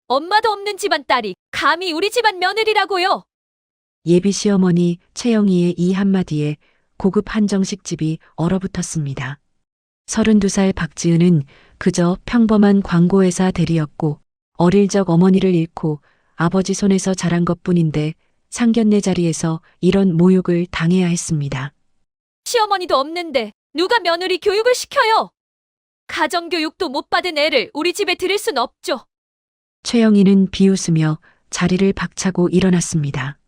엄마도 없는 집안 딸이 감히 우리 집안 며느리라고요? 예비 시어머니 최영희의 이 한마디에 고급 한정식 집이 얼어붙었습니다. 32살 박지은은 그저 평범한 광고회사 대리였고 어릴 적 어머니를 잃고 아버지 손에서 자란 것뿐인데 상견례 자리에서 이런 모욕을 당해야 했습니다. 시어머니도 없는데 누가 며느리 교육을 시켜요? 가정교육도 못 받은 애를 우리 집에 들일 순 없죠. 최영희는 비웃으며 자리를 박차고 일어났습니다.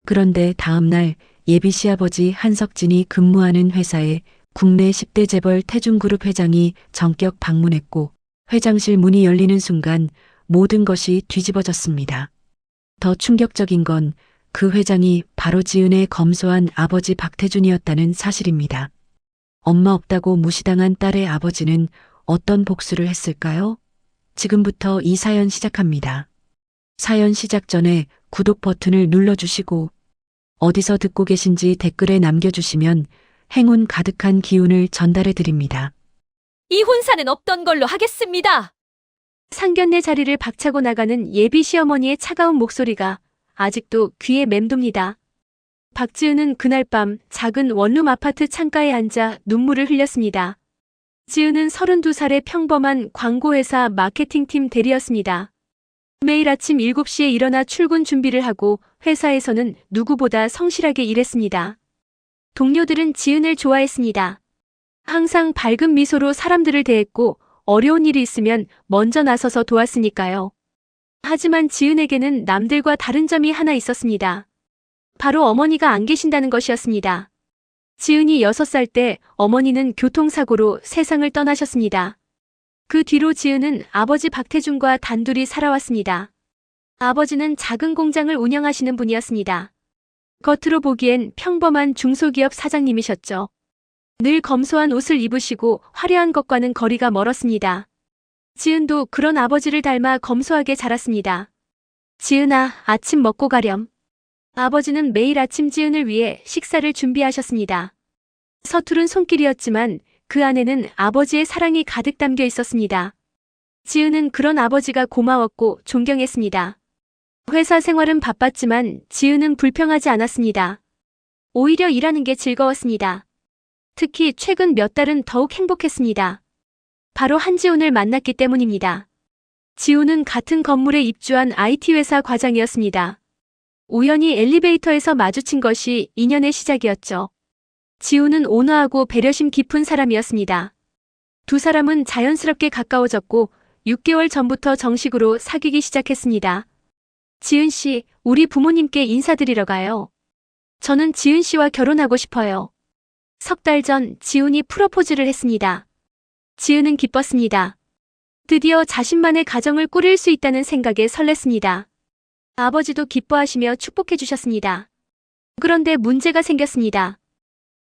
그런데 다음 날 예비 시아버지 한석진이 근무하는 회사에 국내 10대 재벌 태중그룹 회장이 전격 방문했고 회장실 문이 열리는 순간 모든 것이 뒤집어졌습니다. 더 충격적인 건 그 회장이 바로 지은의 검소한 아버지 박태준이었다는 사실입니다. 엄마 없다고 무시당한 딸의 아버지는 어떤 복수를 했을까요? 지금부터 이 사연 시작합니다. 사연 시작 전에 구독 버튼을 눌러주시고 어디서 듣고 계신지 댓글에 남겨주시면 행운 가득한 기운을 전달해 드립니다. 이 혼사는 없던 걸로 하겠습니다. 상견례 자리를 박차고 나가는 예비 시어머니의 차가운 목소리가 아직도 귀에 맴돕니다. 박지은은 그날 밤 작은 원룸 아파트 창가에 앉아 눈물을 흘렸습니다. 지은은 32살의 평범한 광고회사 마케팅팀 대리였습니다. 매일 아침 7시에 일어나 출근 준비를 하고 회사에서는 누구보다 성실하게 일했습니다. 동료들은 지은을 좋아했습니다. 항상 밝은 미소로 사람들을 대했고 어려운 일이 있으면 먼저 나서서 도왔으니까요. 하지만 지은에게는 남들과 다른 점이 하나 있었습니다. 바로 어머니가 안 계신다는 것이었습니다. 지은이 6살 때 어머니는 교통사고로 세상을 떠나셨습니다. 그 뒤로 지은은 아버지 박태준과 단둘이 살아왔습니다. 아버지는 작은 공장을 운영하시는 분이었습니다. 겉으로 보기엔 평범한 중소기업 사장님이셨죠. 늘 검소한 옷을 입으시고 화려한 것과는 거리가 멀었습니다. 지은도 그런 아버지를 닮아 검소하게 자랐습니다. 지은아, 아침 먹고 가렴. 아버지는 매일 아침 지은을 위해 식사를 준비하셨습니다. 서투른 손길이었지만 그 안에는 아버지의 사랑이 가득 담겨 있었습니다. 지은은 그런 아버지가 고마웠고 존경했습니다. 회사 생활은 바빴지만 지은은 불평하지 않았습니다. 오히려 일하는 게 즐거웠습니다. 특히 최근 몇 달은 더욱 행복했습니다. 바로 한지훈을 만났기 때문입니다. 지훈은 같은 건물에 입주한 IT 회사 과장이었습니다. 우연히 엘리베이터에서 마주친 것이 인연의 시작이었죠. 지훈은 온화하고 배려심 깊은 사람이었습니다. 두 사람은 자연스럽게 가까워졌고 6개월 전부터 정식으로 사귀기 시작했습니다. 지은 씨, 우리 부모님께 인사드리러 가요. 저는 지은 씨와 결혼하고 싶어요. 석 달 전 지훈이 프로포즈를 했습니다. 지은은 기뻤습니다. 드디어 자신만의 가정을 꾸릴 수 있다는 생각에 설렜습니다. 아버지도 기뻐하시며 축복해 주셨습니다. 그런데 문제가 생겼습니다.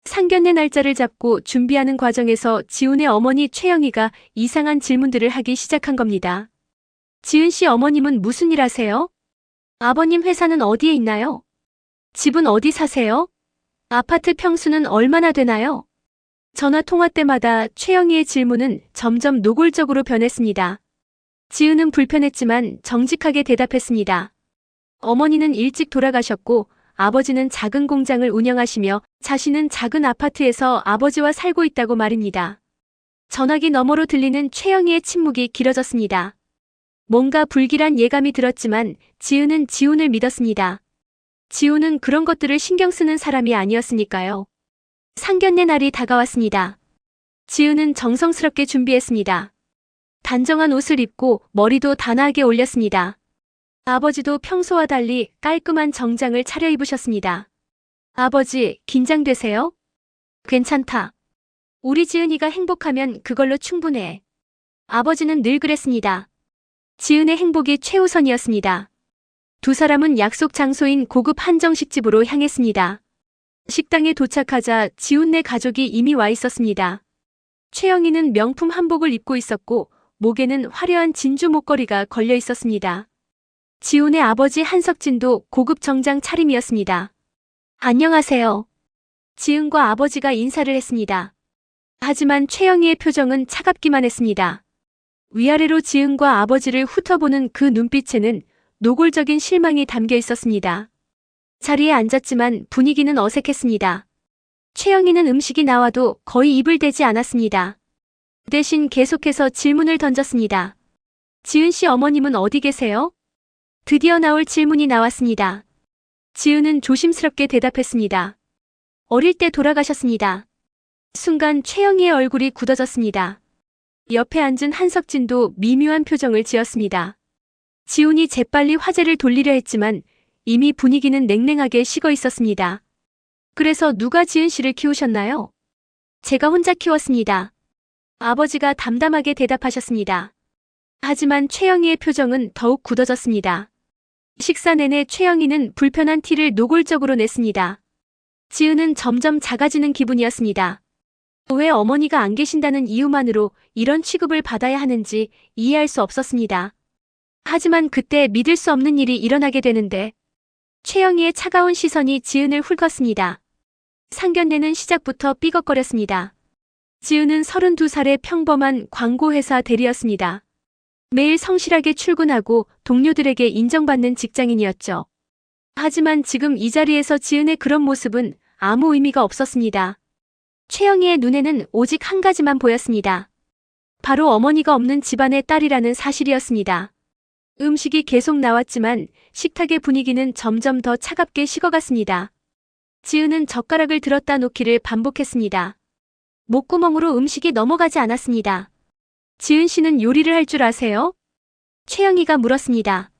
상견례 날짜를 잡고 준비하는 과정에서 지훈의 어머니 최영희가 이상한 질문들을 하기 시작한 겁니다. 지은 씨 어머님은 무슨 일 하세요? 아버님 회사는 어디에 있나요? 집은 어디 사세요? 아파트 평수는 얼마나 되나요? 전화 통화 때마다 최영희의 질문은 점점 노골적으로 변했습니다. 지은은 불편했지만 정직하게 대답했습니다. 어머니는 일찍 돌아가셨고 아버지는 작은 공장을 운영하시며 자신은 작은 아파트에서 아버지와 살고 있다고 말입니다. 전화기 너머로 들리는 최영희의 침묵이 길어졌습니다. 뭔가 불길한 예감이 들었지만 지은은 지훈을 믿었습니다. 지훈은 그런 것들을 신경 쓰는 사람이 아니었으니까요. 상견례 날이 다가왔습니다. 지은은 정성스럽게 준비했습니다. 단정한 옷을 입고 머리도 단아하게 올렸습니다. 아버지도 평소와 달리 깔끔한 정장을 차려입으셨습니다. 아버지, 긴장되세요? 괜찮다. 우리 지은이가 행복하면 그걸로 충분해. 아버지는 늘 그랬습니다. 지은의 행복이 최우선이었습니다. 두 사람은 약속 장소인 고급 한정식집으로 향했습니다. 식당에 도착하자 지훈네 가족이 이미 와 있었습니다. 최영희는 명품 한복을 입고 있었고 목에는 화려한 진주 목걸이가 걸려 있었습니다. 지훈의 아버지 한석진도 고급 정장 차림이었습니다. 안녕하세요. 지은과 아버지가 인사를 했습니다. 하지만 최영희의 표정은 차갑기만 했습니다. 위아래로 지은과 아버지를 훑어보는 그 눈빛에는 노골적인 실망이 담겨 있었습니다. 자리에 앉았지만 분위기는 어색했습니다. 최영희는 음식이 나와도 거의 입을 대지 않았습니다. 대신 계속해서 질문을 던졌습니다. 지은 씨 어머님은 어디 계세요? 드디어 나올 질문이 나왔습니다. 지은은 조심스럽게 대답했습니다. 어릴 때 돌아가셨습니다. 순간 최영희의 얼굴이 굳어졌습니다. 옆에 앉은 한석진도 미묘한 표정을 지었습니다. 지훈이 재빨리 화제를 돌리려 했지만 이미 분위기는 냉랭하게 식어 있었습니다. 그래서 누가 지은 씨를 키우셨나요? 제가 혼자 키웠습니다. 아버지가 담담하게 대답하셨습니다. 하지만 최영희의 표정은 더욱 굳어졌습니다. 식사 내내 최영희는 불편한 티를 노골적으로 냈습니다. 지은은 점점 작아지는 기분이었습니다. 왜 어머니가 안 계신다는 이유만으로 이런 취급을 받아야 하는지 이해할 수 없었습니다. 하지만 그때 믿을 수 없는 일이 일어나게 되는데 최영희의 차가운 시선이 지은을 훑었습니다. 상견례는 시작부터 삐걱거렸습니다. 지은은 32살의 평범한 광고회사 대리였습니다. 매일 성실하게 출근하고 동료들에게 인정받는 직장인이었죠. 하지만 지금 이 자리에서 지은의 그런 모습은 아무 의미가 없었습니다. 최영희의 눈에는 오직 한 가지만 보였습니다. 바로 어머니가 없는 집안의 딸이라는 사실이었습니다. 음식이 계속 나왔지만 식탁의 분위기는 점점 더 차갑게 식어갔습니다. 지은은 젓가락을 들었다 놓기를 반복했습니다. 목구멍으로 음식이 넘어가지 않았습니다. 지은 씨는 요리를 할 줄 아세요? 최영희가 물었습니다.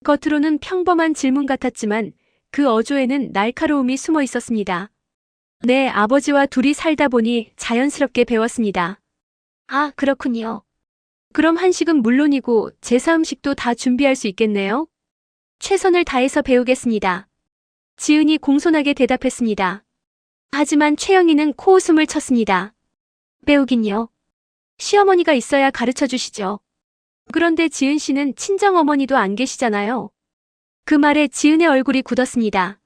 겉으로는 평범한 질문 같았지만 그 어조에는 날카로움이 숨어 있었습니다. 네, 아버지와 둘이 살다 보니 자연스럽게 배웠습니다. 아, 그렇군요. 그럼 한식은 물론이고 제사 음식도 다 준비할 수 있겠네요? 최선을 다해서 배우겠습니다. 지은이 공손하게 대답했습니다. 하지만 최영희는 코웃음을 쳤습니다. 배우긴요. 시어머니가 있어야 가르쳐 주시죠. 그런데 지은 씨는 친정어머니도 안 계시잖아요. 그 말에 지은의 얼굴이 굳었습니다.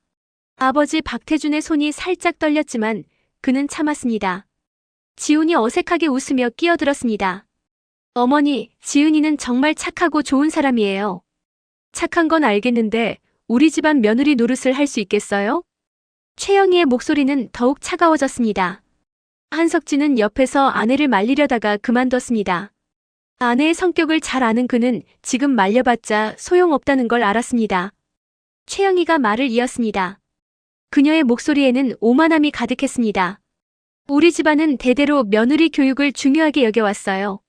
아버지 박태준의 손이 살짝 떨렸지만 그는 참았습니다. 지훈이 어색하게 웃으며 끼어들었습니다. 어머니, 지은이는 정말 착하고 좋은 사람이에요. 착한 건 알겠는데 우리 집안 며느리 노릇을 할 수 있겠어요? 최영희의 목소리는 더욱 차가워졌습니다. 한석진은 옆에서 아내를 말리려다가 그만뒀습니다. 아내의 성격을 잘 아는 그는 지금 말려봤자 소용없다는 걸 알았습니다. 최영희가 말을 이었습니다. 그녀의 목소리에는 오만함이 가득했습니다. 우리 집안은 대대로 며느리 교육을 중요하게 여겨왔어요.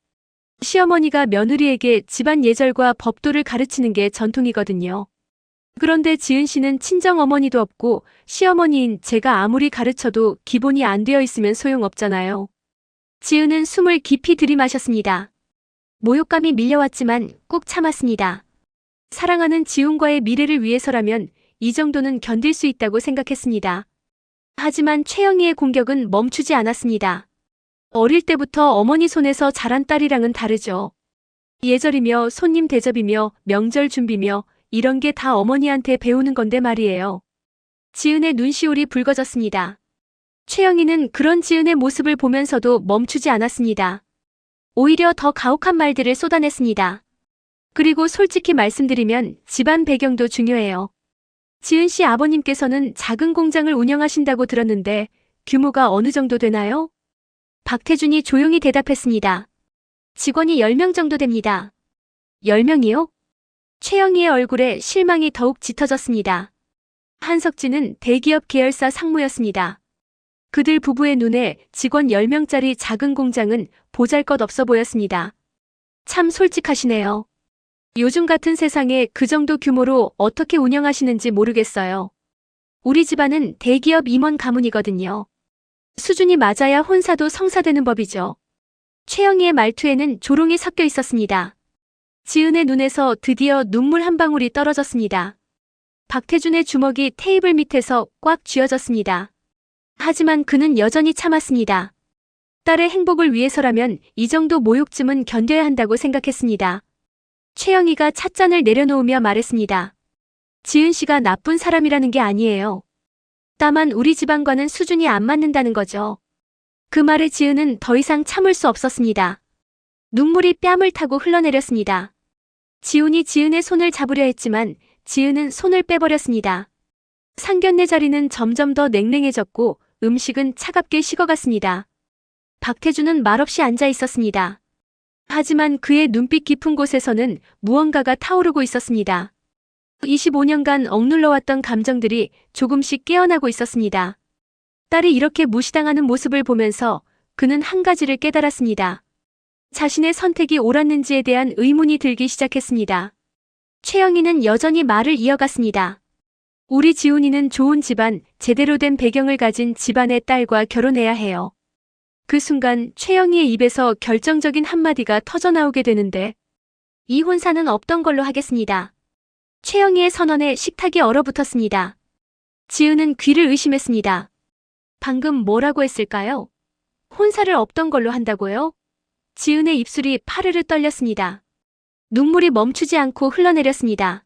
시어머니가 며느리에게 집안 예절과 법도를 가르치는 게 전통이거든요. 그런데 지은 씨는 친정어머니도 없고 시어머니인 제가 아무리 가르쳐도 기본이 안 되어 있으면 소용없잖아요. 지은은 숨을 깊이 들이마셨습니다. 모욕감이 밀려왔지만 꾹 참았습니다. 사랑하는 지훈과의 미래를 위해서라면 이 정도는 견딜 수 있다고 생각했습니다. 하지만 최영희의 공격은 멈추지 않았습니다. 어릴 때부터 어머니 손에서 자란 딸이랑은 다르죠. 예절이며 손님 대접이며 명절 준비며 이런 게 다 어머니한테 배우는 건데 말이에요. 지은의 눈시울이 붉어졌습니다. 최영희는 그런 지은의 모습을 보면서도 멈추지 않았습니다. 오히려 더 가혹한 말들을 쏟아냈습니다. 그리고 솔직히 말씀드리면 집안 배경도 중요해요. 지은 씨 아버님께서는 작은 공장을 운영하신다고 들었는데 규모가 어느 정도 되나요? 박태준이 조용히 대답했습니다. 직원이 10명 정도 됩니다. 10명이요? 최영희의 얼굴에 실망이 더욱 짙어졌습니다. 한석진은 대기업 계열사 상무였습니다. 그들 부부의 눈에 직원 10명짜리 작은 공장은 보잘것없어 보였습니다. 참 솔직하시네요. 요즘 같은 세상에 그 정도 규모로 어떻게 운영하시는지 모르겠어요. 우리 집안은 대기업 임원 가문이거든요. 수준이 맞아야 혼사도 성사되는 법이죠. 최영희의 말투에는 조롱이 섞여 있었습니다. 지은의 눈에서 드디어 눈물 한 방울이 떨어졌습니다. 박태준의 주먹이 테이블 밑에서 꽉 쥐어졌습니다. 하지만 그는 여전히 참았습니다. 딸의 행복을 위해서라면 이 정도 모욕쯤은 견뎌야 한다고 생각했습니다. 최영희가 찻잔을 내려놓으며 말했습니다. 지은 씨가 나쁜 사람이라는 게 아니에요. 다만 우리 집안과는 수준이 안 맞는다는 거죠. 그 말에 지은은 더 이상 참을 수 없었습니다. 눈물이 뺨을 타고 흘러내렸습니다. 지훈이 지은의 손을 잡으려 했지만 지은은 손을 빼버렸습니다. 상견례 자리는 점점 더 냉랭해졌고 음식은 차갑게 식어갔습니다. 박태주는 말없이 앉아 있었습니다. 하지만 그의 눈빛 깊은 곳에서는 무언가가 타오르고 있었습니다. 25년간 억눌러왔던 감정들이 조금씩 깨어나고 있었습니다. 딸이 이렇게 무시당하는 모습을 보면서 그는 한 가지를 깨달았습니다. 자신의 선택이 옳았는지에 대한 의문이 들기 시작했습니다. 최영희는 여전히 말을 이어갔습니다. 우리 지훈이는 좋은 집안, 제대로 된 배경을 가진 집안의 딸과 결혼해야 해요. 그 순간 최영희의 입에서 결정적인 한마디가 터져나오게 되는데 이혼사는 없던 걸로 하겠습니다. 최영희의 선언에 식탁이 얼어붙었습니다. 지은은 귀를 의심했습니다. 방금 뭐라고 했을까요? 혼사를 없던 걸로 한다고요? 지은의 입술이 파르르 떨렸습니다. 눈물이 멈추지 않고 흘러내렸습니다.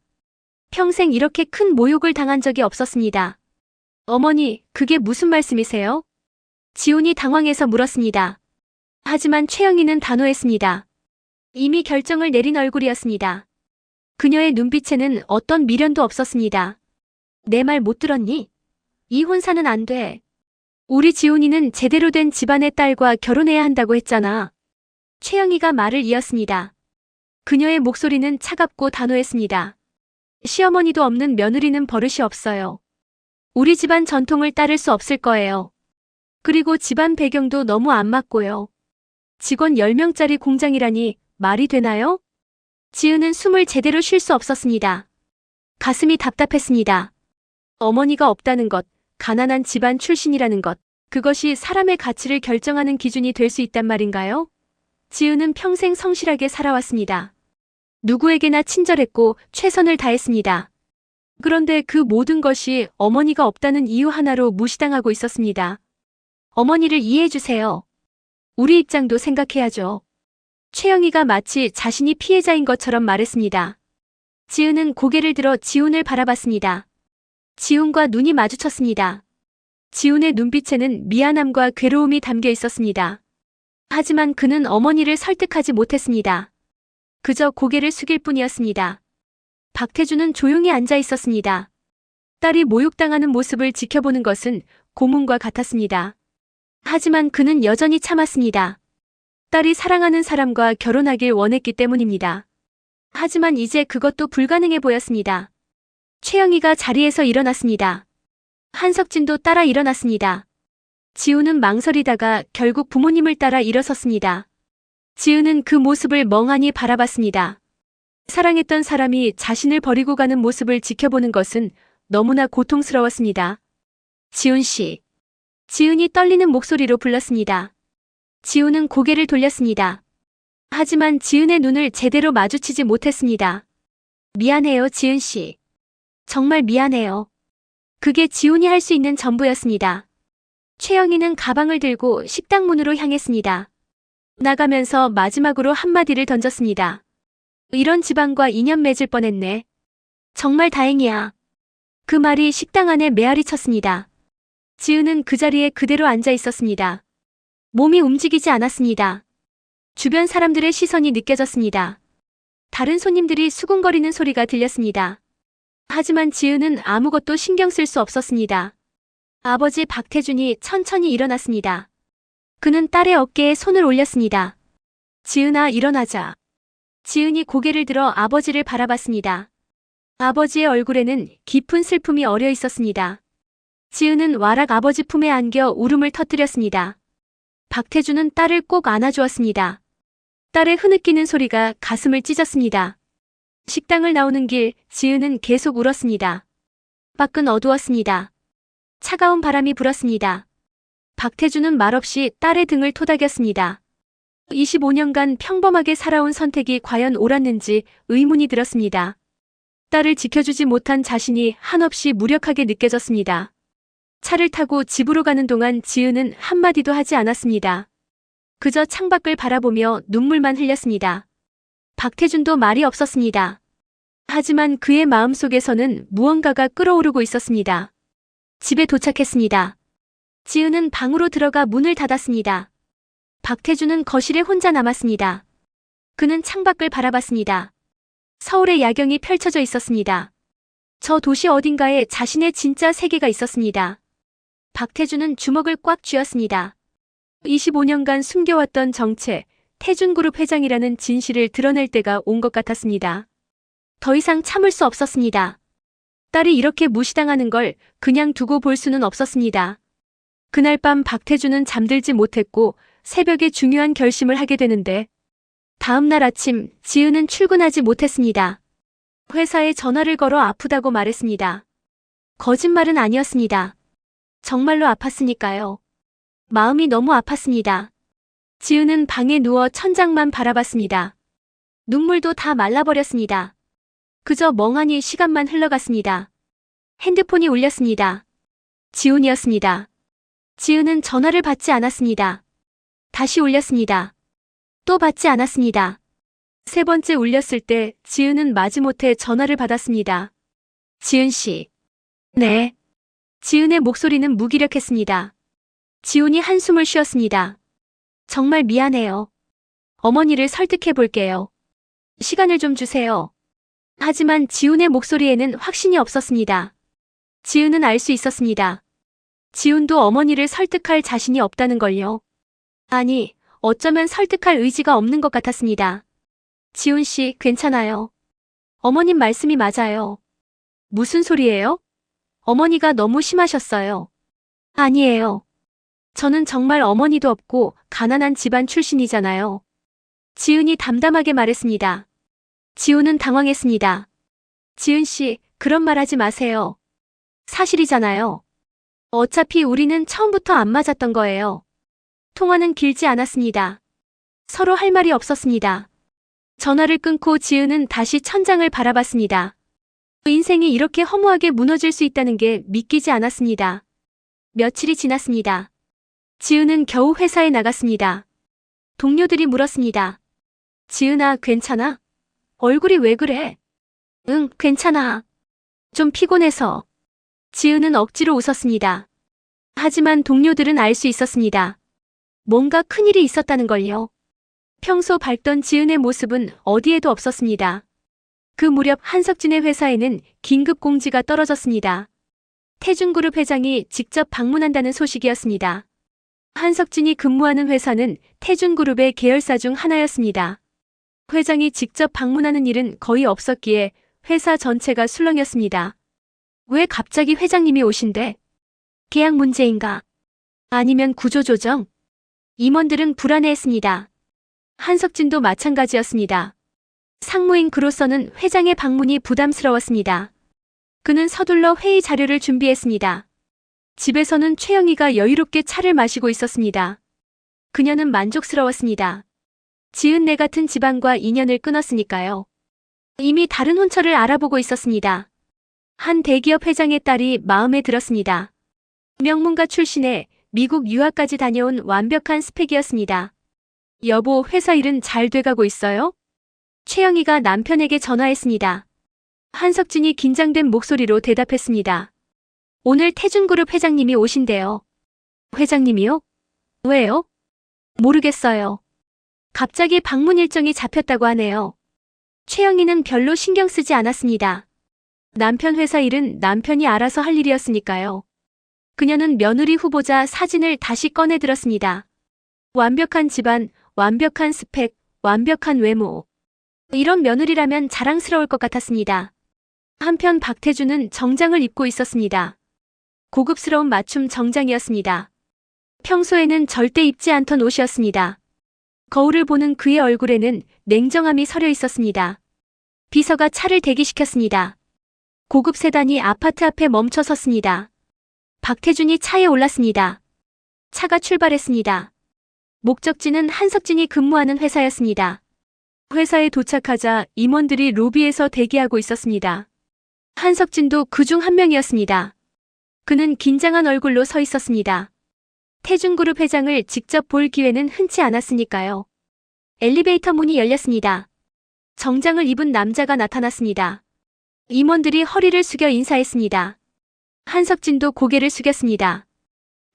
평생 이렇게 큰 모욕을 당한 적이 없었습니다. 어머니, 그게 무슨 말씀이세요? 지훈이 당황해서 물었습니다. 하지만 최영희는 단호했습니다. 이미 결정을 내린 얼굴이었습니다. 그녀의 눈빛에는 어떤 미련도 없었습니다. 내 말 못 들었니? 이혼사는 안 돼. 우리 지훈이는 제대로 된 집안의 딸과 결혼해야 한다고 했잖아. 최영희가 말을 이었습니다. 그녀의 목소리는 차갑고 단호했습니다. 시어머니도 없는 며느리는 버릇이 없어요. 우리 집안 전통을 따를 수 없을 거예요. 그리고 집안 배경도 너무 안 맞고요. 직원 10명짜리 공장이라니 말이 되나요? 지은은 숨을 제대로 쉴 수 없었습니다. 가슴이 답답했습니다. 어머니가 없다는 것, 가난한 집안 출신이라는 것, 그것이 사람의 가치를 결정하는 기준이 될 수 있단 말인가요? 지은은 평생 성실하게 살아왔습니다. 누구에게나 친절했고 최선을 다했습니다. 그런데 그 모든 것이 어머니가 없다는 이유 하나로 무시당하고 있었습니다. 어머니를 이해해주세요. 우리 입장도 생각해야죠. 최영희가 마치 자신이 피해자인 것처럼 말했습니다. 지은은 고개를 들어 지훈을 바라봤습니다. 지훈과 눈이 마주쳤습니다. 지훈의 눈빛에는 미안함과 괴로움이 담겨 있었습니다. 하지만 그는 어머니를 설득하지 못했습니다. 그저 고개를 숙일 뿐이었습니다. 박태주는 조용히 앉아 있었습니다. 딸이 모욕당하는 모습을 지켜보는 것은 고문과 같았습니다. 하지만 그는 여전히 참았습니다. 딸이 사랑하는 사람과 결혼하길 원했기 때문입니다. 하지만 이제 그것도 불가능해 보였습니다. 최영희가 자리에서 일어났습니다. 한석진도 따라 일어났습니다. 지우는 망설이다가 결국 부모님을 따라 일어섰습니다. 지우는 그 모습을 멍하니 바라봤습니다. 사랑했던 사람이 자신을 버리고 가는 모습을 지켜보는 것은 너무나 고통스러웠습니다. 지훈 씨. 지은이 떨리는 목소리로 불렀습니다. 지훈은 고개를 돌렸습니다. 하지만 지은의 눈을 제대로 마주치지 못했습니다. 미안해요, 지은 씨. 정말 미안해요. 그게 지훈이 할 수 있는 전부였습니다. 최영희는 가방을 들고 식당 문으로 향했습니다. 나가면서 마지막으로 한마디를 던졌습니다. 이런 집안과 인연 맺을 뻔했네. 정말 다행이야. 그 말이 식당 안에 메아리 쳤습니다. 지은은 그 자리에 그대로 앉아 있었습니다. 몸이 움직이지 않았습니다. 주변 사람들의 시선이 느껴졌습니다. 다른 손님들이 수군거리는 소리가 들렸습니다. 하지만 지은은 아무것도 신경 쓸 수 없었습니다. 아버지 박태준이 천천히 일어났습니다. 그는 딸의 어깨에 손을 올렸습니다. 지은아, 일어나자. 지은이 고개를 들어 아버지를 바라봤습니다. 아버지의 얼굴에는 깊은 슬픔이 어려 있었습니다. 지은은 와락 아버지 품에 안겨 울음을 터뜨렸습니다. 박태준은 딸을 꼭 안아주었습니다. 딸의 흐느끼는 소리가 가슴을 찢었습니다. 식당을 나오는 길, 지은은 계속 울었습니다. 밖은 어두웠습니다. 차가운 바람이 불었습니다. 박태준은 말없이 딸의 등을 토닥였습니다. 25년간 평범하게 살아온 선택이 과연 옳았는지 의문이 들었습니다. 딸을 지켜주지 못한 자신이 한없이 무력하게 느껴졌습니다. 차를 타고 집으로 가는 동안 지은은 한마디도 하지 않았습니다. 그저 창밖을 바라보며 눈물만 흘렸습니다. 박태준도 말이 없었습니다. 하지만 그의 마음속에서는 무언가가 끓어오르고 있었습니다. 집에 도착했습니다. 지은은 방으로 들어가 문을 닫았습니다. 박태준은 거실에 혼자 남았습니다. 그는 창밖을 바라봤습니다. 서울의 야경이 펼쳐져 있었습니다. 저 도시 어딘가에 자신의 진짜 세계가 있었습니다. 박태준은 주먹을 꽉 쥐었습니다. 25년간 숨겨왔던 정체, 태준그룹 회장이라는 진실을 드러낼 때가 온 것 같았습니다. 더 이상 참을 수 없었습니다. 딸이 이렇게 무시당하는 걸 그냥 두고 볼 수는 없었습니다. 그날 밤 박태준은 잠들지 못했고 새벽에 중요한 결심을 하게 되는데 다음 날 아침 지은은 출근하지 못했습니다. 회사에 전화를 걸어 아프다고 말했습니다. 거짓말은 아니었습니다. 정말로 아팠으니까요. 마음이 너무 아팠습니다. 지은은 방에 누워 천장만 바라봤습니다. 눈물도 다 말라버렸습니다. 그저 멍하니 시간만 흘러갔습니다. 핸드폰이 울렸습니다. 지훈이었습니다. 지은은 전화를 받지 않았습니다. 다시 울렸습니다. 또 받지 않았습니다. 세 번째 울렸을 때 지은은 마지못해 전화를 받았습니다. 지은 씨. 네. 지은의 목소리는 무기력했습니다. 지훈이 한숨을 쉬었습니다. 정말 미안해요. 어머니를 설득해 볼게요. 시간을 좀 주세요. 하지만 지훈의 목소리에는 확신이 없었습니다. 지은은 알 수 있었습니다. 지훈도 어머니를 설득할 자신이 없다는 걸요. 아니, 어쩌면 설득할 의지가 없는 것 같았습니다. 지훈 씨, 괜찮아요. 어머님 말씀이 맞아요. 무슨 소리예요? 어머니가 너무 심하셨어요. 아니에요. 저는 정말 어머니도 없고 가난한 집안 출신이잖아요. 지은이 담담하게 말했습니다. 지훈은 당황했습니다. 지은 씨, 그런 말 하지 마세요. 사실이잖아요. 어차피 우리는 처음부터 안 맞았던 거예요. 통화는 길지 않았습니다. 서로 할 말이 없었습니다. 전화를 끊고 지은은 다시 천장을 바라봤습니다. 인생이 이렇게 허무하게 무너질 수 있다는 게 믿기지 않았습니다. 며칠이 지났습니다. 지은은 겨우 회사에 나갔습니다. 동료들이 물었습니다. 지은아, 괜찮아? 얼굴이 왜 그래? 응, 괜찮아. 좀 피곤해서. 지은은 억지로 웃었습니다. 하지만 동료들은 알 수 있었습니다. 뭔가 큰일이 있었다는 걸요. 평소 밝던 지은의 모습은 어디에도 없었습니다. 그 무렵 한석진의 회사에는 긴급 공지가 떨어졌습니다. 태준그룹 회장이 직접 방문한다는 소식이었습니다. 한석진이 근무하는 회사는 태준그룹의 계열사 중 하나였습니다. 회장이 직접 방문하는 일은 거의 없었기에 회사 전체가 술렁였습니다. 왜 갑자기 회장님이 오신대? 계약 문제인가? 아니면 구조조정? 임원들은 불안해했습니다. 한석진도 마찬가지였습니다. 상무인 그로서는 회장의 방문이 부담스러웠습니다. 그는 서둘러 회의 자료를 준비했습니다. 집에서는 최영희가 여유롭게 차를 마시고 있었습니다. 그녀는 만족스러웠습니다. 지은네 같은 집안과 인연을 끊었으니까요. 이미 다른 혼처를 알아보고 있었습니다. 한 대기업 회장의 딸이 마음에 들었습니다. 명문가 출신에 미국 유학까지 다녀온 완벽한 스펙이었습니다. 여보, 회사 일은 잘 돼가고 있어요? 최영희가 남편에게 전화했습니다. 한석진이 긴장된 목소리로 대답했습니다. 오늘 태준그룹 회장님이 오신대요. 회장님이요? 왜요? 모르겠어요. 갑자기 방문 일정이 잡혔다고 하네요. 최영희는 별로 신경 쓰지 않았습니다. 남편 회사 일은 남편이 알아서 할 일이었으니까요. 그녀는 며느리 후보자 사진을 다시 꺼내 들었습니다. 완벽한 집안, 완벽한 스펙, 완벽한 외모. 이런 며느리라면 자랑스러울 것 같았습니다. 한편 박태준은 정장을 입고 있었습니다. 고급스러운 맞춤 정장이었습니다. 평소에는 절대 입지 않던 옷이었습니다. 거울을 보는 그의 얼굴에는 냉정함이 서려 있었습니다. 비서가 차를 대기시켰습니다. 고급 세단이 아파트 앞에 멈춰 섰습니다. 박태준이 차에 올랐습니다. 차가 출발했습니다. 목적지는 한석진이 근무하는 회사였습니다. 회사에 도착하자 임원들이 로비에서 대기하고 있었습니다. 한석진도 그중 한 명이었습니다. 그는 긴장한 얼굴로 서 있었습니다. 태준그룹 회장을 직접 볼 기회는 흔치 않았으니까요. 엘리베이터 문이 열렸습니다. 정장을 입은 남자가 나타났습니다. 임원들이 허리를 숙여 인사했습니다. 한석진도 고개를 숙였습니다.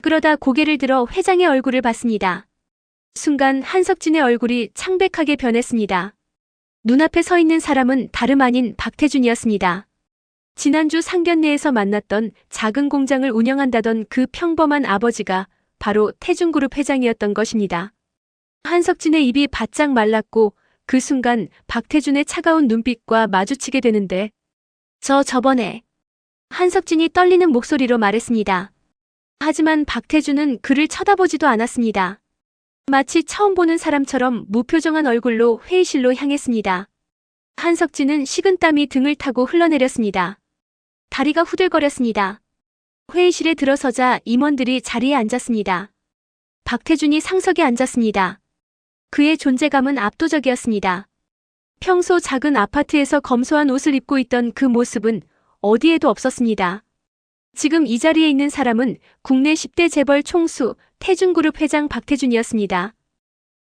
그러다 고개를 들어 회장의 얼굴을 봤습니다. 순간 한석진의 얼굴이 창백하게 변했습니다. 눈앞에 서 있는 사람은 다름 아닌 박태준이었습니다. 지난주 상견례에서 만났던 작은 공장을 운영한다던 그 평범한 아버지가 바로 태준그룹 회장이었던 것입니다. 한석진의 입이 바짝 말랐고 그 순간 박태준의 차가운 눈빛과 마주치게 되는데 저번에 한석진이 떨리는 목소리로 말했습니다. 하지만 박태준은 그를 쳐다보지도 않았습니다. 마치 처음 보는 사람처럼 무표정한 얼굴로 회의실로 향했습니다. 한석진은 식은땀이 등을 타고 흘러내렸습니다. 다리가 후들거렸습니다. 회의실에 들어서자 임원들이 자리에 앉았습니다. 박태준이 상석에 앉았습니다. 그의 존재감은 압도적이었습니다. 평소 작은 아파트에서 검소한 옷을 입고 있던 그 모습은 어디에도 없었습니다. 지금 이 자리에 있는 사람은 국내 10대 재벌 총수 태준그룹 회장 박태준이었습니다.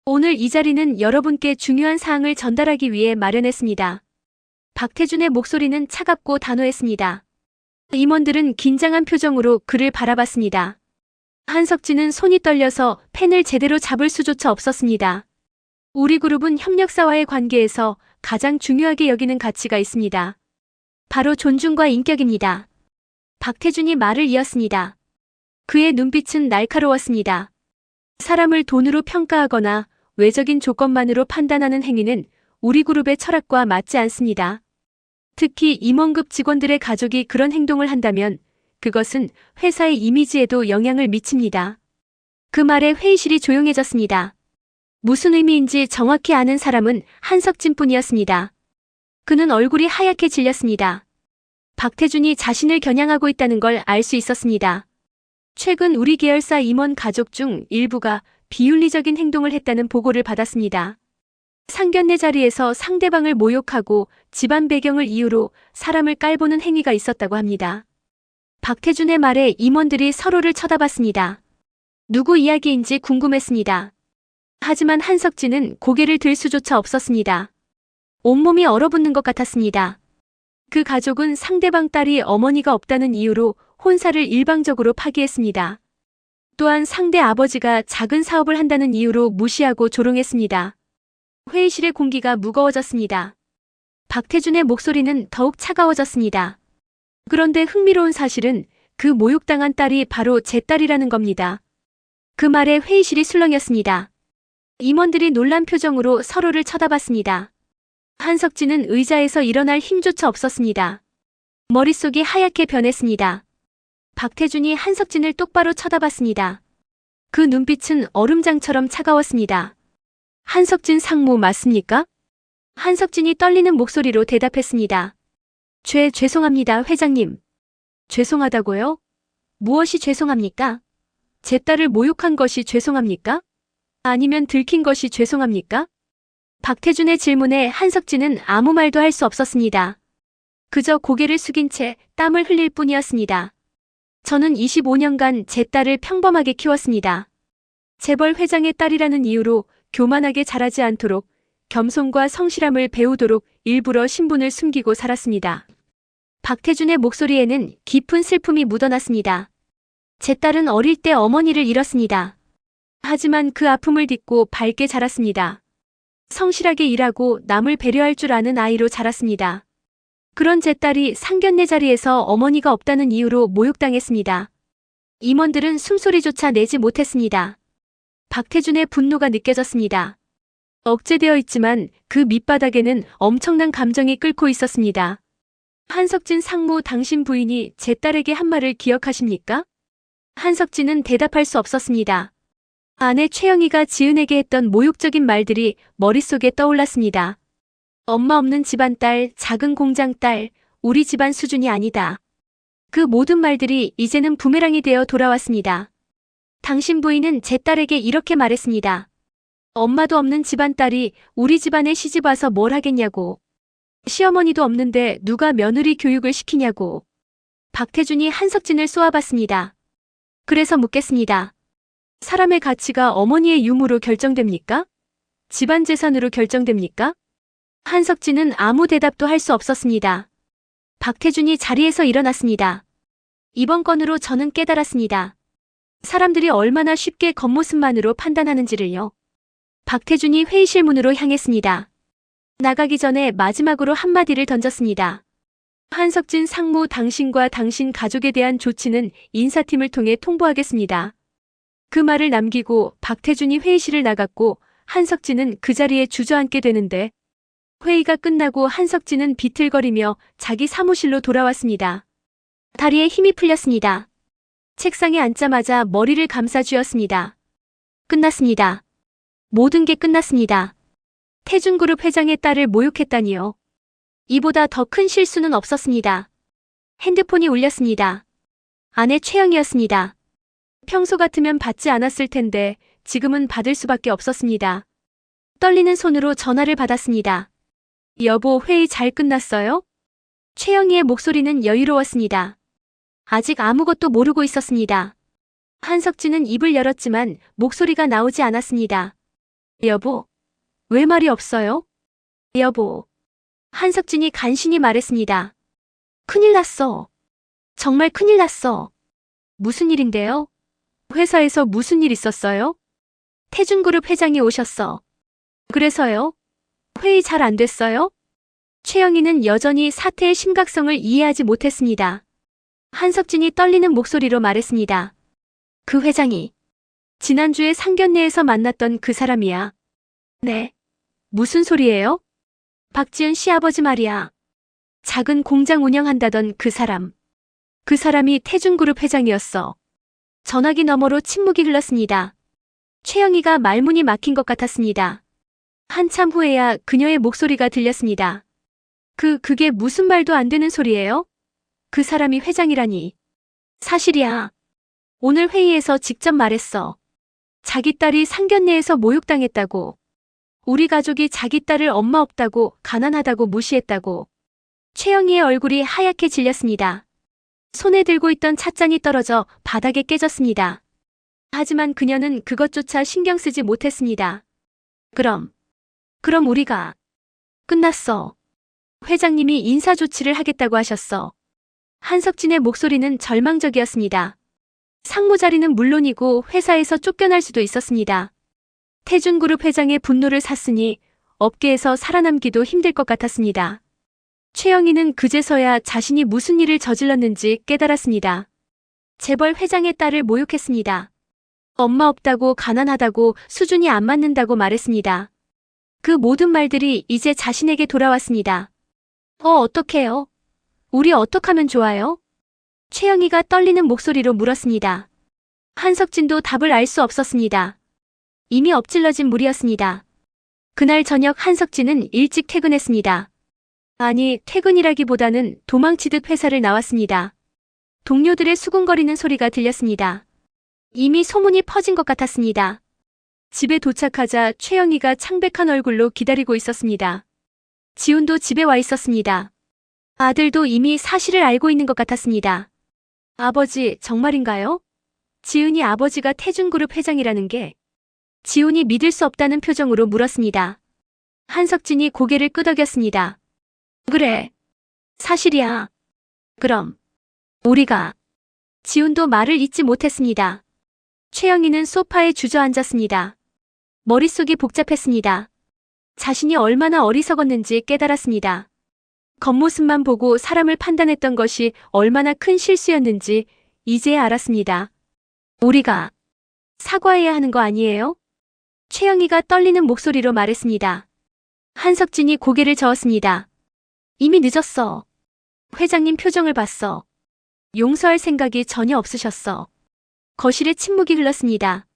오늘 이 자리는 여러분께 중요한 사항을 전달하기 위해 마련했습니다. 박태준의 목소리는 차갑고 단호했습니다. 임원들은 긴장한 표정으로 그를 바라봤습니다. 한석진은 손이 떨려서 펜을 제대로 잡을 수조차 없었습니다. 우리 그룹은 협력사와의 관계에서 가장 중요하게 여기는 가치가 있습니다. 바로 존중과 인격입니다. 박태준이 말을 이었습니다. 그의 눈빛은 날카로웠습니다. 사람을 돈으로 평가하거나 외적인 조건만으로 판단하는 행위는 우리 그룹의 철학과 맞지 않습니다. 특히 임원급 직원들의 가족이 그런 행동을 한다면 그것은 회사의 이미지에도 영향을 미칩니다. 그 말에 회의실이 조용해졌습니다. 무슨 의미인지 정확히 아는 사람은 한석진뿐이었습니다. 그는 얼굴이 하얗게 질렸습니다. 박태준이 자신을 겨냥하고 있다는 걸 알 수 있었습니다. 최근 우리 계열사 임원 가족 중 일부가 비윤리적인 행동을 했다는 보고를 받았습니다. 상견례 자리에서 상대방을 모욕하고 집안 배경을 이유로 사람을 깔보는 행위가 있었다고 합니다. 박태준의 말에 임원들이 서로를 쳐다봤습니다. 누구 이야기인지 궁금했습니다. 하지만 한석진은 고개를 들 수조차 없었습니다. 온몸이 얼어붙는 것 같았습니다. 그 가족은 상대방 딸이 어머니가 없다는 이유로 혼사를 일방적으로 파기했습니다. 또한 상대 아버지가 작은 사업을 한다는 이유로 무시하고 조롱했습니다. 회의실의 공기가 무거워졌습니다. 박태준의 목소리는 더욱 차가워졌습니다. 그런데 흥미로운 사실은 그 모욕당한 딸이 바로 제 딸이라는 겁니다. 그 말에 회의실이 술렁였습니다. 임원들이 놀란 표정으로 서로를 쳐다봤습니다. 한석진은 의자에서 일어날 힘조차 없었습니다. 머릿속이 하얗게 변했습니다. 박태준이 한석진을 똑바로 쳐다봤습니다. 그 눈빛은 얼음장처럼 차가웠습니다. 한석진 상무 맞습니까? 한석진이 떨리는 목소리로 대답했습니다. 죄송합니다, 회장님. 죄송하다고요? 무엇이 죄송합니까? 제 딸을 모욕한 것이 죄송합니까? 아니면 들킨 것이 죄송합니까? 박태준의 질문에 한석진은 아무 말도 할 수 없었습니다. 그저 고개를 숙인 채 땀을 흘릴 뿐이었습니다. 저는 25년간 제 딸을 평범하게 키웠습니다. 재벌 회장의 딸이라는 이유로 교만하게 자라지 않도록 겸손과 성실함을 배우도록 일부러 신분을 숨기고 살았습니다. 박태준의 목소리에는 깊은 슬픔이 묻어났습니다. 제 딸은 어릴 때 어머니를 잃었습니다. 하지만 그 아픔을 딛고 밝게 자랐습니다. 성실하게 일하고 남을 배려할 줄 아는 아이로 자랐습니다. 그런 제 딸이 상견례 자리에서 어머니가 없다는 이유로 모욕당했습니다. 임원들은 숨소리조차 내지 못했습니다. 박태준의 분노가 느껴졌습니다. 억제되어 있지만 그 밑바닥에는 엄청난 감정이 끓고 있었습니다. 한석진 상무, 당신 부인이 제 딸에게 한 말을 기억하십니까? 한석진은 대답할 수 없었습니다. 아내 최영희가 지은에게 했던 모욕적인 말들이 머릿속에 떠올랐습니다. 엄마 없는 집안 딸, 작은 공장 딸, 우리 집안 수준이 아니다. 그 모든 말들이 이제는 부메랑이 되어 돌아왔습니다. 당신 부인은 제 딸에게 이렇게 말했습니다. 엄마도 없는 집안 딸이 우리 집안에 시집 와서 뭘 하겠냐고. 시어머니도 없는데 누가 며느리 교육을 시키냐고. 박태준이 한석진을 쏘아봤습니다. 그래서 묻겠습니다. 사람의 가치가 어머니의 유무로 결정됩니까? 집안 재산으로 결정됩니까? 한석진은 아무 대답도 할 수 없었습니다. 박태준이 자리에서 일어났습니다. 이번 건으로 저는 깨달았습니다. 사람들이 얼마나 쉽게 겉모습만으로 판단하는지를요. 박태준이 회의실 문으로 향했습니다. 나가기 전에 마지막으로 한마디를 던졌습니다. 한석진 상무, 당신과 당신 가족에 대한 조치는 인사팀을 통해 통보하겠습니다. 그 말을 남기고 박태준이 회의실을 나갔고 한석진은 그 자리에 주저앉게 되는데 회의가 끝나고 한석진은 비틀거리며 자기 사무실로 돌아왔습니다. 다리에 힘이 풀렸습니다. 책상에 앉자마자 머리를 감싸 쥐었습니다. 끝났습니다. 모든 게 끝났습니다. 태준그룹 회장의 딸을 모욕했다니요. 이보다 더 큰 실수는 없었습니다. 핸드폰이 울렸습니다. 아내 최영이었습니다. 평소 같으면 받지 않았을 텐데 지금은 받을 수밖에 없었습니다. 떨리는 손으로 전화를 받았습니다. 여보, 회의 잘 끝났어요? 최영이의 목소리는 여유로웠습니다. 아직 아무것도 모르고 있었습니다. 한석진은 입을 열었지만 목소리가 나오지 않았습니다. 여보, 왜 말이 없어요? 여보. 한석진이 간신히 말했습니다. 큰일 났어. 정말 큰일 났어. 무슨 일인데요? 회사에서 무슨 일 있었어요? 태준그룹 회장이 오셨어. 그래서요? 회의 잘 안 됐어요? 최영희는 여전히 사태의 심각성을 이해하지 못했습니다. 한석진이 떨리는 목소리로 말했습니다. 그 회장이 지난주에 상견례에서 만났던 그 사람이야. 네. 무슨 소리예요? 박지은 시아버지 말이야. 작은 공장 운영한다던 그 사람. 그 사람이 태준그룹 회장이었어. 전화기 너머로 침묵이 흘렀습니다. 최영희가 말문이 막힌 것 같았습니다. 한참 후에야 그녀의 목소리가 들렸습니다. 그게 무슨 말도 안 되는 소리예요? 그 사람이 회장이라니. 사실이야. 오늘 회의에서 직접 말했어. 자기 딸이 상견례에서 모욕당했다고. 우리 가족이 자기 딸을 엄마 없다고, 가난하다고 무시했다고. 최영희의 얼굴이 하얗게 질렸습니다. 손에 들고 있던 찻잔이 떨어져 바닥에 깨졌습니다. 하지만 그녀는 그것조차 신경 쓰지 못했습니다. 그럼 우리가 끝났어. 회장님이 인사 조치를 하겠다고 하셨어. 한석진의 목소리는 절망적이었습니다. 상무 자리는 물론이고 회사에서 쫓겨날 수도 있었습니다. 태준그룹 회장의 분노를 샀으니 업계에서 살아남기도 힘들 것 같았습니다. 최영희는 그제서야 자신이 무슨 일을 저질렀는지 깨달았습니다. 재벌 회장의 딸을 모욕했습니다. 엄마 없다고, 가난하다고, 수준이 안 맞는다고 말했습니다. 그 모든 말들이 이제 자신에게 돌아왔습니다. 어떡해요? 우리 어떡하면 좋아요? 최영희가 떨리는 목소리로 물었습니다. 한석진도 답을 알 수 없었습니다. 이미 엎질러진 물이었습니다. 그날 저녁 한석진은 일찍 퇴근했습니다. 아니, 퇴근이라기보다는 도망치듯 회사를 나왔습니다. 동료들의 수군거리는 소리가 들렸습니다. 이미 소문이 퍼진 것 같았습니다. 집에 도착하자 최영희가 창백한 얼굴로 기다리고 있었습니다. 지훈도 집에 와 있었습니다. 아들도 이미 사실을 알고 있는 것 같았습니다. 아버지, 정말인가요? 지훈이 아버지가 태준그룹 회장이라는 게 지훈이 믿을 수 없다는 표정으로 물었습니다. 한석진이 고개를 끄덕였습니다. 그래. 사실이야. 그럼 우리가. 지훈도 말을 잇지 못했습니다. 최영희는 소파에 주저앉았습니다. 머릿속이 복잡했습니다. 자신이 얼마나 어리석었는지 깨달았습니다. 겉모습만 보고 사람을 판단했던 것이 얼마나 큰 실수였는지 이제야 알았습니다. 우리가 사과해야 하는 거 아니에요? 최영희가 떨리는 목소리로 말했습니다. 한석진이 고개를 저었습니다. 이미 늦었어. 회장님 표정을 봤어. 용서할 생각이 전혀 없으셨어. 거실에 침묵이 흘렀습니다.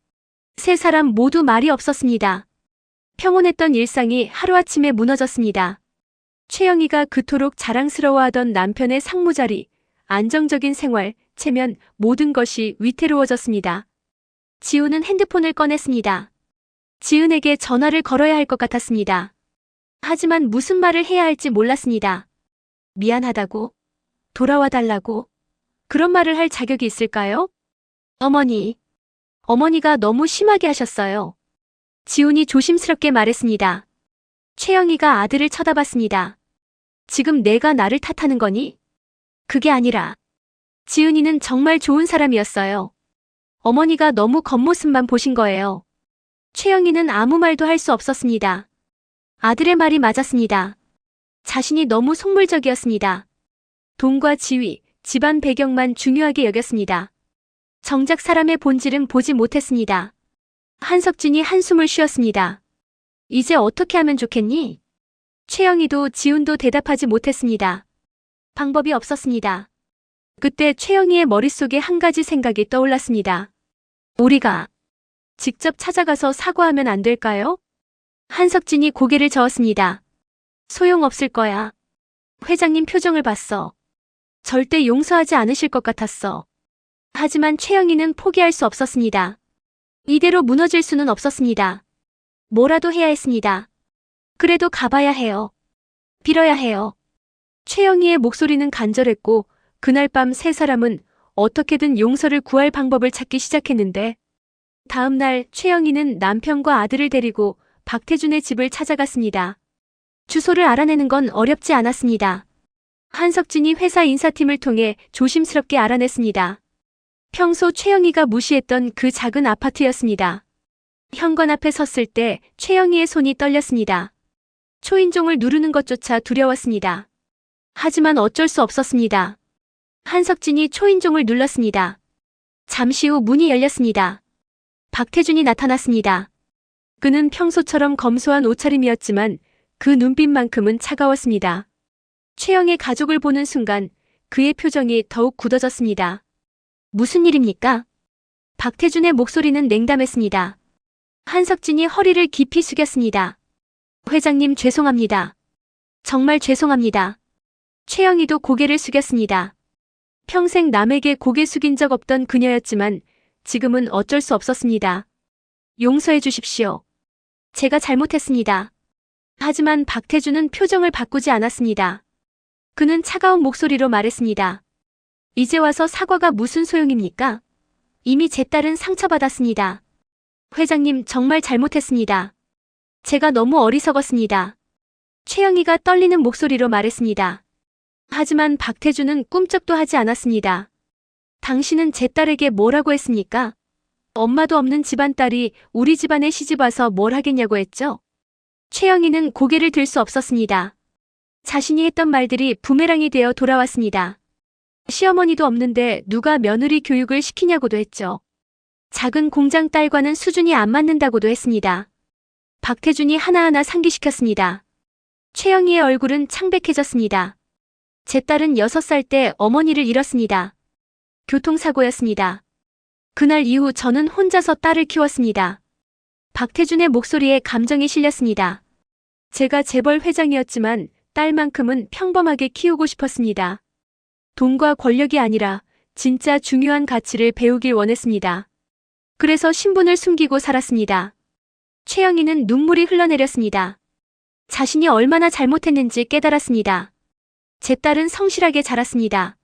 세 사람 모두 말이 없었습니다. 평온했던 일상이 하루아침에 무너졌습니다. 최영희가 그토록 자랑스러워하던 남편의 상무자리, 안정적인 생활, 체면 모든 것이 위태로워졌습니다. 지훈은 핸드폰을 꺼냈습니다. 지은에게 전화를 걸어야 할 것 같았습니다. 하지만 무슨 말을 해야 할지 몰랐습니다. 미안하다고? 돌아와 달라고? 그런 말을 할 자격이 있을까요? 어머니가 너무 심하게 하셨어요. 지훈이 조심스럽게 말했습니다. 최영희가 아들을 쳐다봤습니다. 지금 내가 나를 탓하는 거니? 그게 아니라 지은이는 정말 좋은 사람이었어요. 어머니가 너무 겉모습만 보신 거예요. 최영희는 아무 말도 할 수 없었습니다. 아들의 말이 맞았습니다. 자신이 너무 속물적이었습니다. 돈과 지위, 집안 배경만 중요하게 여겼습니다. 정작 사람의 본질은 보지 못했습니다. 한석진이 한숨을 쉬었습니다. 이제 어떻게 하면 좋겠니? 최영희도 지훈도 대답하지 못했습니다. 방법이 없었습니다. 그때 최영희의 머릿속에 한 가지 생각이 떠올랐습니다. 우리가 직접 찾아가서 사과하면 안 될까요? 한석진이 고개를 저었습니다. 소용없을 거야. 회장님 표정을 봤어. 절대 용서하지 않으실 것 같았어. 하지만 최영희는 포기할 수 없었습니다. 이대로 무너질 수는 없었습니다. 뭐라도 해야 했습니다. 그래도 가봐야 해요. 빌어야 해요. 최영희의 목소리는 간절했고 그날 밤 세 사람은 어떻게든 용서를 구할 방법을 찾기 시작했는데 다음 날 최영희는 남편과 아들을 데리고 박태준의 집을 찾아갔습니다. 주소를 알아내는 건 어렵지 않았습니다. 한석진이 회사 인사팀을 통해 조심스럽게 알아냈습니다. 평소 최영희가 무시했던 그 작은 아파트였습니다. 현관 앞에 섰을 때 최영희의 손이 떨렸습니다. 초인종을 누르는 것조차 두려웠습니다. 하지만 어쩔 수 없었습니다. 한석진이 초인종을 눌렀습니다. 잠시 후 문이 열렸습니다. 박태준이 나타났습니다. 그는 평소처럼 검소한 옷차림이었지만 그 눈빛만큼은 차가웠습니다. 최영의 가족을 보는 순간 그의 표정이 더욱 굳어졌습니다. 무슨 일입니까? 박태준의 목소리는 냉담했습니다. 한석진이 허리를 깊이 숙였습니다. 회장님 죄송합니다. 정말 죄송합니다. 최영희도 고개를 숙였습니다. 평생 남에게 고개 숙인 적 없던 그녀였지만 지금은 어쩔 수 없었습니다. 용서해 주십시오. 제가 잘못했습니다. 하지만 박태준은 표정을 바꾸지 않았습니다. 그는 차가운 목소리로 말했습니다. 이제 와서 사과가 무슨 소용입니까? 이미 제 딸은 상처받았습니다. 회장님 정말 잘못했습니다. 제가 너무 어리석었습니다. 최영희가 떨리는 목소리로 말했습니다. 하지만 박태준은 꿈쩍도 하지 않았습니다. 당신은 제 딸에게 뭐라고 했습니까? 엄마도 없는 집안 딸이 우리 집안에 시집와서 뭘 하겠냐고 했죠? 최영희는 고개를 들 수 없었습니다. 자신이 했던 말들이 부메랑이 되어 돌아왔습니다. 시어머니도 없는데 누가 며느리 교육을 시키냐고도 했죠. 작은 공장 딸과는 수준이 안 맞는다고도 했습니다. 박태준이 하나하나 상기시켰습니다. 최영희의 얼굴은 창백해졌습니다. 제 딸은 6살 때 어머니를 잃었습니다. 교통사고였습니다. 그날 이후 저는 혼자서 딸을 키웠습니다. 박태준의 목소리에 감정이 실렸습니다. 제가 재벌 회장이었지만 딸만큼은 평범하게 키우고 싶었습니다. 돈과 권력이 아니라 진짜 중요한 가치를 배우길 원했습니다. 그래서 신분을 숨기고 살았습니다. 최영희는 눈물이 흘러내렸습니다. 자신이 얼마나 잘못했는지 깨달았습니다. 제 딸은 성실하게 자랐습니다.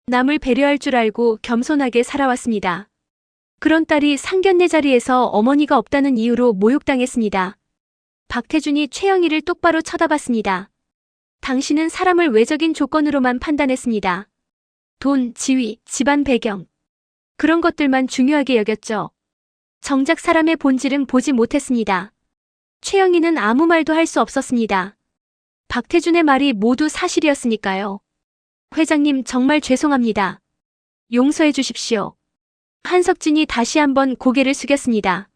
남을 배려할 줄 알고 겸손하게 살아왔습니다. 그런 딸이 상견례 자리에서 어머니가 없다는 이유로 모욕당했습니다. 박태준이 최영희를 똑바로 쳐다봤습니다. 당신은 사람을 외적인 조건으로만 판단했습니다. 돈, 지위, 집안 배경. 그런 것들만 중요하게 여겼죠. 정작 사람의 본질은 보지 못했습니다. 최영희는 아무 말도 할 수 없었습니다. 박태준의 말이 모두 사실이었으니까요. 회장님 정말 죄송합니다. 용서해 주십시오. 한석진이 다시 한번 고개를 숙였습니다.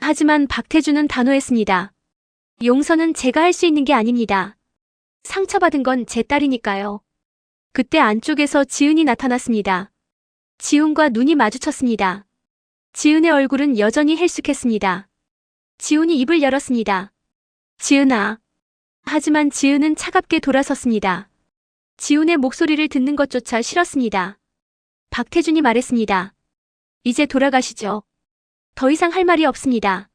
하지만 박태준은 단호했습니다. 용서는 제가 할 수 있는 게 아닙니다. 상처받은 건 제 딸이니까요. 그때 안쪽에서 지은이 나타났습니다. 지훈과 눈이 마주쳤습니다. 지은의 얼굴은 여전히 헬쑥했습니다. 지훈이 입을 열었습니다. 지은아. 하지만 지은은 차갑게 돌아섰습니다. 지훈의 목소리를 듣는 것조차 싫었습니다. 박태준이 말했습니다. 이제 돌아가시죠. 더 이상 할 말이 없습니다.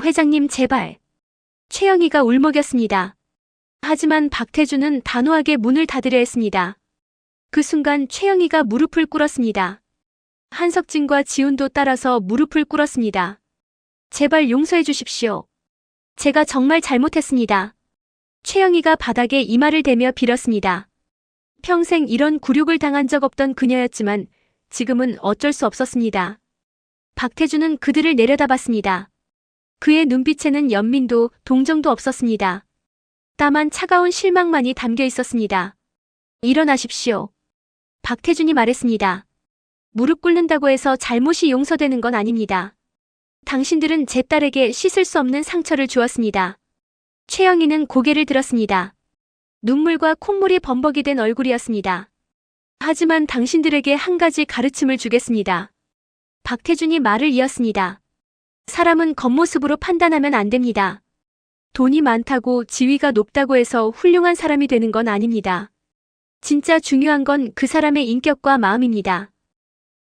회장님 제발. 최영희가 울먹였습니다. 하지만 박태준은 단호하게 문을 닫으려 했습니다. 그 순간 최영희가 무릎을 꿇었습니다. 한석진과 지훈도 따라서 무릎을 꿇었습니다. 제발 용서해 주십시오. 제가 정말 잘못했습니다. 최영희가 바닥에 이마를 대며 빌었습니다. 평생 이런 굴욕을 당한 적 없던 그녀였지만 지금은 어쩔 수 없었습니다. 박태준은 그들을 내려다봤습니다. 그의 눈빛에는 연민도 동정도 없었습니다. 다만 차가운 실망만이 담겨 있었습니다. 일어나십시오. 박태준이 말했습니다. 무릎 꿇는다고 해서 잘못이 용서되는 건 아닙니다. 당신들은 제 딸에게 씻을 수 없는 상처를 주었습니다. 최영희는 고개를 들었습니다. 눈물과 콧물이 범벅이 된 얼굴이었습니다. 하지만 당신들에게 한 가지 가르침을 주겠습니다. 박태준이 말을 이었습니다. 사람은 겉모습으로 판단하면 안 됩니다. 돈이 많다고 지위가 높다고 해서 훌륭한 사람이 되는 건 아닙니다. 진짜 중요한 건 그 사람의 인격과 마음입니다.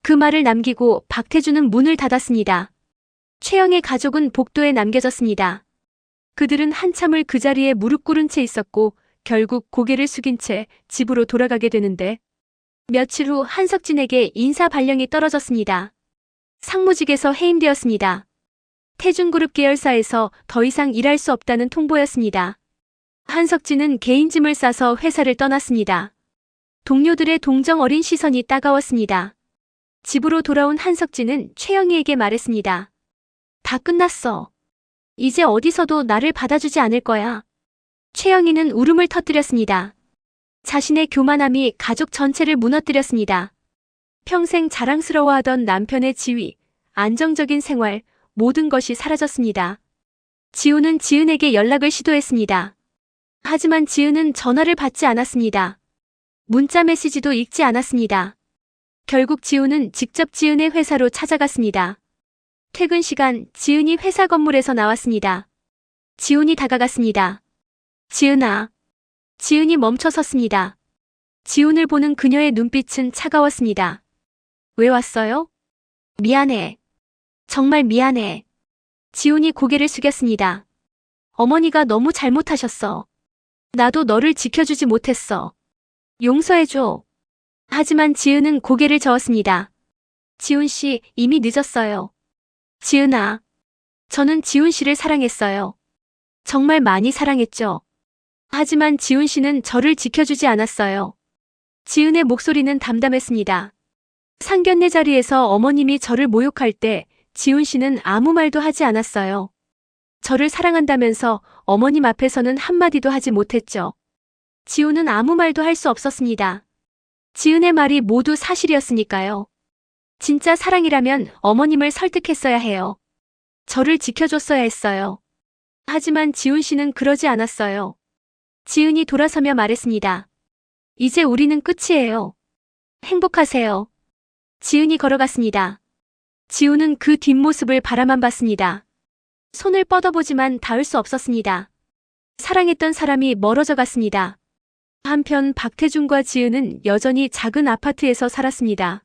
그 말을 남기고 박태준은 문을 닫았습니다. 최영의 가족은 복도에 남겨졌습니다. 그들은 한참을 그 자리에 무릎 꿇은 채 있었고 결국 고개를 숙인 채 집으로 돌아가게 되는데 며칠 후 한석진에게 인사 발령이 떨어졌습니다. 상무직에서 해임되었습니다. 태준그룹 계열사에서 더 이상 일할 수 없다는 통보였습니다. 한석진은 개인 짐을 싸서 회사를 떠났습니다. 동료들의 동정 어린 시선이 따가웠습니다. 집으로 돌아온 한석진은 최영희에게 말했습니다. 다 끝났어. 이제 어디서도 나를 받아주지 않을 거야. 최영희는 울음을 터뜨렸습니다. 자신의 교만함이 가족 전체를 무너뜨렸습니다. 평생 자랑스러워하던 남편의 지위, 안정적인 생활, 모든 것이 사라졌습니다. 지우는 지은에게 연락을 시도했습니다. 하지만 지은은 전화를 받지 않았습니다. 문자 메시지도 읽지 않았습니다. 결국 지우는 직접 지은의 회사로 찾아갔습니다. 퇴근 시간 지은이 회사 건물에서 나왔습니다. 지훈이 다가갔습니다. 지은아. 지은이 멈춰 섰습니다. 지훈을 보는 그녀의 눈빛은 차가웠습니다. 왜 왔어요? 미안해. 정말 미안해. 지훈이 고개를 숙였습니다. 어머니가 너무 잘못하셨어. 나도 너를 지켜주지 못했어. 용서해줘. 하지만 지은은 고개를 저었습니다. 지훈 씨, 이미 늦었어요. 지은아. 저는 지훈 씨를 사랑했어요. 정말 많이 사랑했죠. 하지만 지훈 씨는 저를 지켜주지 않았어요. 지은의 목소리는 담담했습니다. 상견례 자리에서 어머님이 저를 모욕할 때 지훈 씨는 아무 말도 하지 않았어요. 저를 사랑한다면서 어머님 앞에서는 한마디도 하지 못했죠. 지훈은 아무 말도 할 수 없었습니다. 지은의 말이 모두 사실이었으니까요. 진짜 사랑이라면 어머님을 설득했어야 해요. 저를 지켜줬어야 했어요. 하지만 지훈 씨는 그러지 않았어요. 지은이 돌아서며 말했습니다. 이제 우리는 끝이에요. 행복하세요. 지은이 걸어갔습니다. 지훈은 그 뒷모습을 바라만 봤습니다. 손을 뻗어보지만 닿을 수 없었습니다. 사랑했던 사람이 멀어져 갔습니다. 한편 박태준과 지은은 여전히 작은 아파트에서 살았습니다.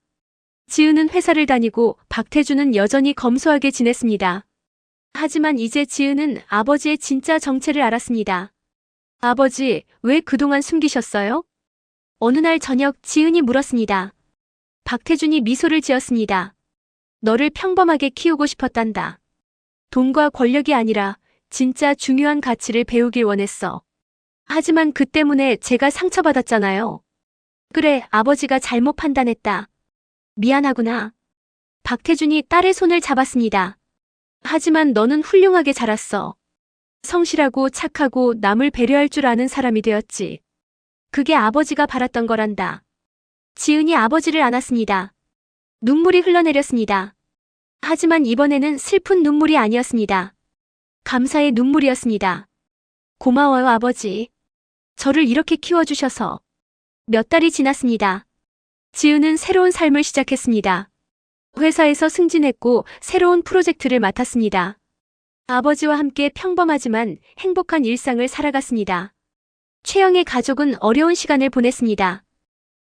지은은 회사를 다니고 박태준은 여전히 검소하게 지냈습니다. 하지만 이제 지은은 아버지의 진짜 정체를 알았습니다. 아버지, 왜 그동안 숨기셨어요? 어느 날 저녁 지은이 물었습니다. 박태준이 미소를 지었습니다. 너를 평범하게 키우고 싶었단다. 돈과 권력이 아니라 진짜 중요한 가치를 배우길 원했어. 하지만 그 때문에 제가 상처받았잖아요. 그래, 아버지가 잘못 판단했다. 미안하구나. 박태준이 딸의 손을 잡았습니다. 하지만 너는 훌륭하게 자랐어. 성실하고 착하고 남을 배려할 줄 아는 사람이 되었지. 그게 아버지가 바랐던 거란다. 지은이 아버지를 안았습니다. 눈물이 흘러내렸습니다. 하지만 이번에는 슬픈 눈물이 아니었습니다. 감사의 눈물이었습니다. 고마워요, 아버지. 저를 이렇게 키워주셔서. 몇 달이 지났습니다. 지은은 새로운 삶을 시작했습니다. 회사에서 승진했고 새로운 프로젝트를 맡았습니다. 아버지와 함께 평범하지만 행복한 일상을 살아갔습니다. 최영의 가족은 어려운 시간을 보냈습니다.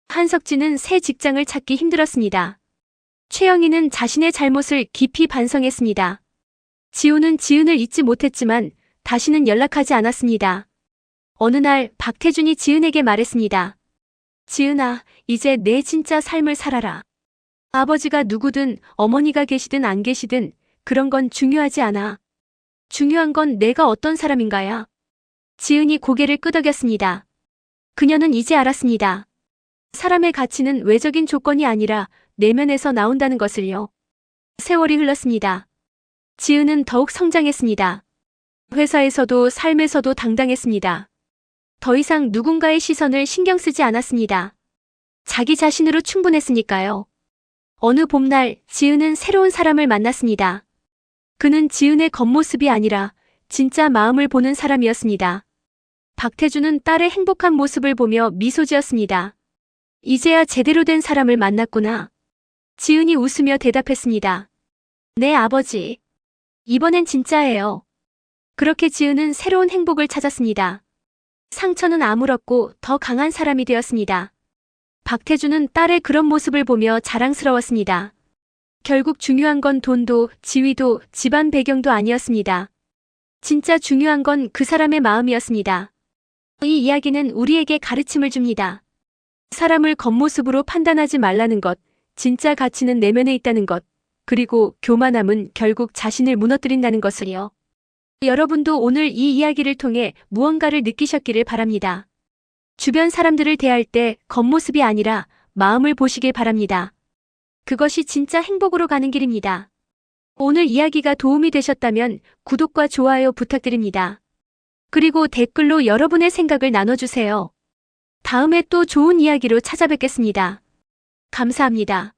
한석진은 새 직장을 찾기 힘들었습니다. 최영희는 자신의 잘못을 깊이 반성했습니다. 지우는 지은을 잊지 못했지만 다시는 연락하지 않았습니다. 어느 날 박태준이 지은에게 말했습니다. 지은아, 이제 내 진짜 삶을 살아라. 아버지가 누구든 어머니가 계시든 안 계시든 그런 건 중요하지 않아. 중요한 건 내가 어떤 사람인가야. 지은이 고개를 끄덕였습니다. 그녀는 이제 알았습니다. 사람의 가치는 외적인 조건이 아니라 내면에서 나온다는 것을요. 세월이 흘렀습니다. 지은은 더욱 성장했습니다. 회사에서도 삶에서도 당당했습니다. 더 이상 누군가의 시선을 신경 쓰지 않았습니다. 자기 자신으로 충분했으니까요. 어느 봄날 지은은 새로운 사람을 만났습니다. 그는 지은의 겉모습이 아니라 진짜 마음을 보는 사람이었습니다. 박태주는 딸의 행복한 모습을 보며 미소 지었습니다. 이제야 제대로 된 사람을 만났구나. 지은이 웃으며 대답했습니다. 네, 아버지. 이번엔 진짜예요. 그렇게 지은은 새로운 행복을 찾았습니다. 상처는 아물었고 더 강한 사람이 되었습니다. 박태주는 딸의 그런 모습을 보며 자랑스러웠습니다. 결국 중요한 건 돈도, 지위도, 집안 배경도 아니었습니다. 진짜 중요한 건 그 사람의 마음이었습니다. 이 이야기는 우리에게 가르침을 줍니다. 사람을 겉모습으로 판단하지 말라는 것, 진짜 가치는 내면에 있다는 것, 그리고 교만함은 결국 자신을 무너뜨린다는 것을요. 여러분도 오늘 이 이야기를 통해 무언가를 느끼셨기를 바랍니다. 주변 사람들을 대할 때 겉모습이 아니라 마음을 보시길 바랍니다. 그것이 진짜 행복으로 가는 길입니다. 오늘 이야기가 도움이 되셨다면 구독과 좋아요 부탁드립니다. 그리고 댓글로 여러분의 생각을 나눠주세요. 다음에 또 좋은 이야기로 찾아뵙겠습니다. 감사합니다.